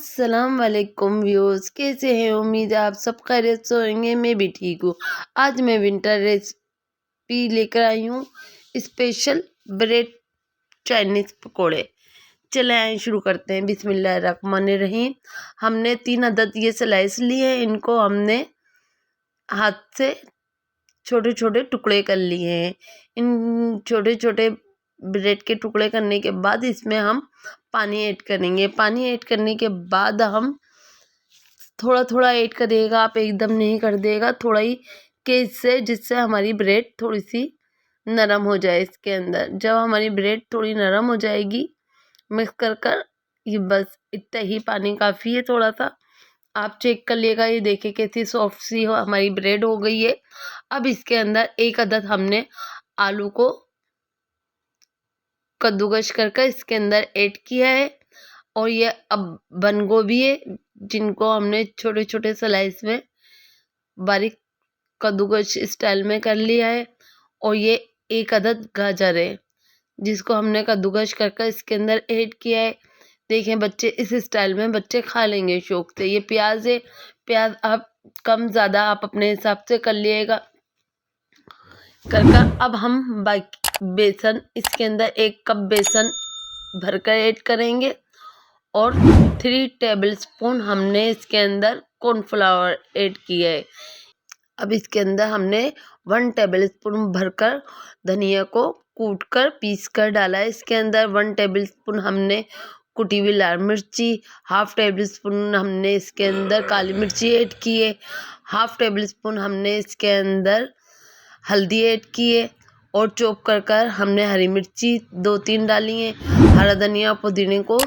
अस्सलाम वालेकुम व्यूअर्स, कैसे हैं? उम्मीद है आप सब खैरियत से होंगे। मैं भी ठीक हूँ। आज मैं विंटर रेसिपी लेकर आई हूँ, स्पेशल ब्रेड चाइनीज़ पकोड़े। चले आए शुरू करते हैं। बिस्मिल्लाहिर्रहमानिर्रहीम। हमने 3 अदद ये स्लाइस लिए हैं। इनको हमने हाथ से छोटे छोटे टुकड़े कर लिए हैं। इन छोटे छोटे ब्रेड के टुकड़े करने के बाद इसमें हम पानी ऐड करेंगे। पानी ऐड करने के बाद हम थोड़ा थोड़ा ऐड करिएगा, आप एकदम नहीं कर देगा, थोड़ा ही के जिससे हमारी ब्रेड थोड़ी सी नरम हो जाए। इसके अंदर जब हमारी ब्रेड थोड़ी नरम हो जाएगी, मिक्स कर ये बस इतना ही पानी काफ़ी है। थोड़ा सा आप चेक कर लिएगा। ये देखिए कैसी सॉफ्ट सी हो हमारी ब्रेड हो गई है। अब इसके अंदर 1 अदद हमने आलू को कद्दूकस करके इसके अंदर ऐड किया है। और ये अब बंद गोभी है, जिनको हमने छोटे छोटे स्लाइस में बारीक कद्दूकस स्टाइल में कर लिया है। और ये 1 अदद गाजर है, जिसको हमने कद्दूकस करके इसके अंदर ऐड किया है। देखें बच्चे इस स्टाइल में बच्चे खा लेंगे शौक से। ये प्याज है, प्याज आप कम ज़्यादा आप अपने हिसाब से कर लिएगा। अब हम बाकी बेसन इसके अंदर 1 कप बेसन भरकर ऐड करेंगे। और 3 टेबलस्पून हमने इसके अंदर कॉर्नफ्लावर ऐड किया है। अब इसके अंदर हमने 1 टेबलस्पून भरकर धनिया को कूट कर पीस कर डाला है। इसके अंदर 1 टेबलस्पून हमने कुटी हुई लाल मिर्ची, 1/2 टेबलस्पून हमने इसके अंदर काली मिर्ची ऐड की है, 1/2 टेबलस्पून हमने इसके अंदर हल्दी ऐड की है। और चॉप कर हमने हरी मिर्ची 2-3 डाली है। हरा धनिया पुदीने को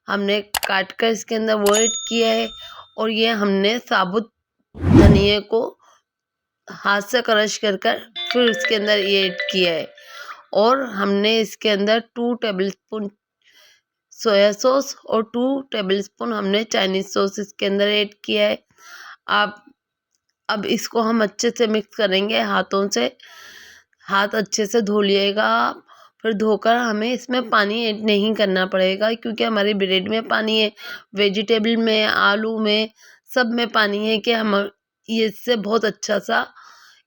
हमने काट कर इसके अंदर वो ऐड किया है। और ये हमने साबुत धनिया को हाथ से क्रश कर फिर इसके अंदर ये ऐड किया है। और हमने इसके अंदर 2 टेबलस्पून सोया सॉस और 2 टेबलस्पून हमने चाइनीज़ सॉस इसके अंदर ऐड किया है। आप अब इसको हम अच्छे से मिक्स करेंगे हाथों से। हाथ अच्छे से धो लिएगा आप। फिर धोकर हमें इसमें पानी ऐड नहीं करना पड़ेगा, क्योंकि हमारी ब्रेड में पानी है, वेजिटेबल में, आलू में, सब में पानी है। कि हम ये इससे बहुत अच्छा सा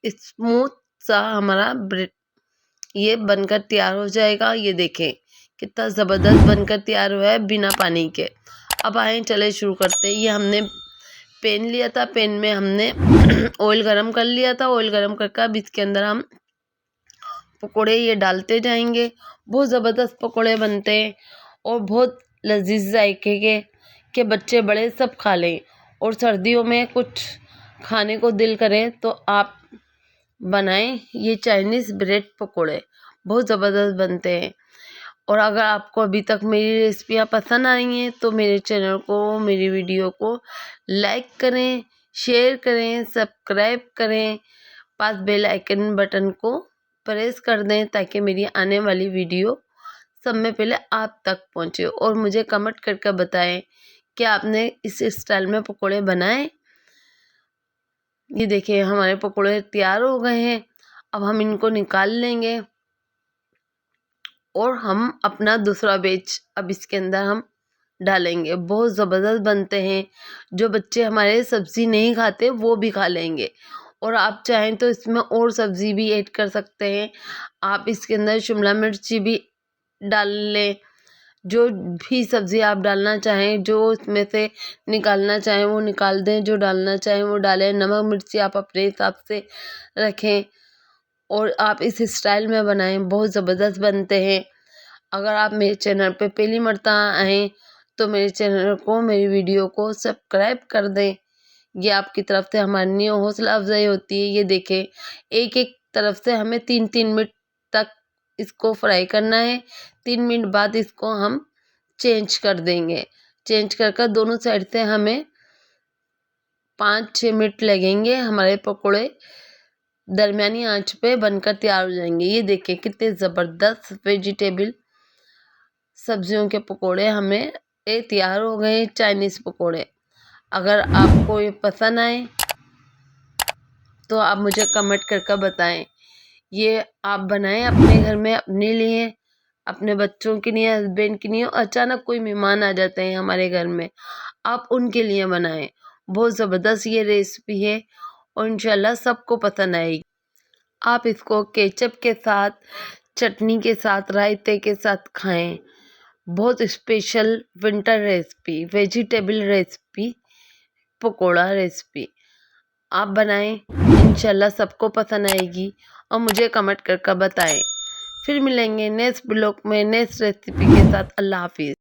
स्मूथ सा हमारा ब्रेड ये बनकर तैयार हो जाएगा। ये देखें कितना ज़बरदस्त बनकर तैयार हुआ है बिना पानी के। अब आए चले शुरू करते हैं। ये हमने पैन लिया था, पैन में हमने ऑयल गरम कर लिया था। ऑयल गरम करके अब इसके अंदर हम पकोड़े ये डालते जाएंगे। बहुत ज़बरदस्त पकोड़े बनते हैं और बहुत लजीज जायके के बच्चे बड़े सब खा लें। और सर्दियों में कुछ खाने को दिल करे तो आप बनाएं ये चाइनीज़ ब्रेड पकोड़े, बहुत ज़बरदस्त बनते हैं। और अगर आपको अभी तक मेरी रेसिपियाँ पसंद आई हैं तो मेरे चैनल को, मेरी वीडियो को लाइक करें, शेयर करें, सब्सक्राइब करें, पास बेल आइकन बटन को प्रेस कर दें, ताकि मेरी आने वाली वीडियो सब में पहले आप तक पहुंचे। और मुझे कमेंट करके बताएं कि आपने इस स्टाइल में पकोड़े बनाए। ये देखिए हमारे पकोड़े तैयार हो गए हैं। अब हम इनको निकाल लेंगे और हम अपना दूसरा बैच अब इसके अंदर हम डालेंगे। बहुत ज़बरदस्त बनते हैं। जो बच्चे हमारे सब्ज़ी नहीं खाते वो भी खा लेंगे। और आप चाहें तो इसमें और सब्ज़ी भी ऐड कर सकते हैं। आप इसके अंदर शिमला मिर्ची भी डाल लें। जो भी सब्ज़ी आप डालना चाहें, जो इसमें से निकालना चाहें वो निकाल दें, जो डालना चाहें वो डालें। नमक मिर्ची आप अपने हिसाब से रखें और आप इस स्टाइल में बनाएं, बहुत ज़बरदस्त बनते हैं। अगर आप मेरे चैनल पे पहली मर्तबा आएँ तो मेरे चैनल को, मेरी वीडियो को सब्सक्राइब कर दें। ये आपकी तरफ से हमारी लिए हौसला अफजाई होती है। ये देखें एक एक तरफ से हमें 3-3 मिनट तक इसको फ्राई करना है। 3 मिनट बाद इसको हम चेंज कर देंगे। चेंज कर दोनों साइड से हमें 5-6 मिनट लगेंगे। हमारे पकोड़े दरमियानी आंच पे बनकर तैयार हो जाएंगे। ये देखिए कितने ज़बरदस्त वेजिटेबल सब्जियों के पकोड़े हमें तैयार हो गए, चाइनीज़ पकोड़े। अगर आपको ये पसंद आए तो आप मुझे कमेंट करके बताएं। ये आप बनाएं अपने घर में अपने लिए, अपने बच्चों के लिए, हस्बैंड के लिए, अचानक कोई मेहमान आ जाते हैं हमारे घर में, आप उनके लिए बनाएं। बहुत ज़बरदस्त ये रेसिपी है और इंशाल्लाह सबको पसंद आएगी। आप इसको केचप के साथ, चटनी के साथ, रायते के साथ खाएं। बहुत special winter recipe, vegetable recipe, pakora recipe आप बनाएं, इंशाल्लाह सबको पसंद आएगी और मुझे कमेंट कर बताएं। फिर मिलेंगे नेक्स्ट ब्लॉग में नेक्स्ट रेसिपी के साथ। अल्लाह हाफिज़।